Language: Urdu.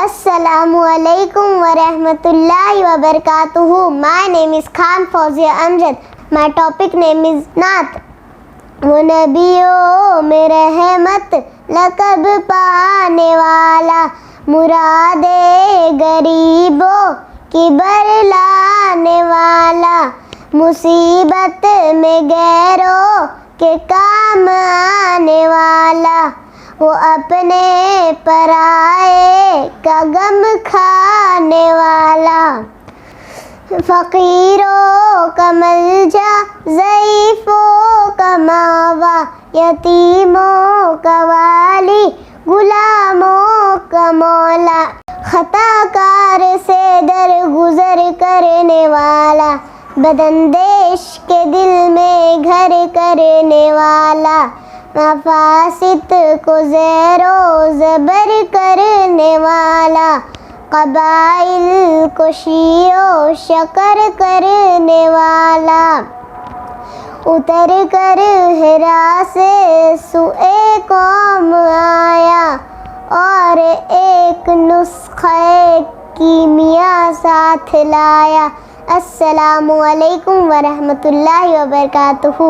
السلام علیکم ورحمۃ اللہ وبرکاتہ. My name is Khan Fawzia Amjad. My topic name is نعت. وہ نبیوں میں رحمت لقب پانے والا, مراد غریبوں کی برلانے والا, مصیبت میں غیروں کے کام آنے والا, وہ اپنے پرائے کا غم کھانے والا, فقیروں کا ملجا, ضعیفوں کا ماوا, یتیموں کا والی, غلاموں کا مولا, خطا کار سے درگزر کرنے والا, بداندیش کے دل میں گھر کرنے والا, مفاسد کو زیر و زبر کرنے والا, قبائل کو شیر و شکر کرنے والا, اتر کر حرا سے سوئے قوم آیا, اور ایک نسخہ کیمیا ساتھ لایا. السلام علیکم ورحمۃ اللہ وبرکاتہ.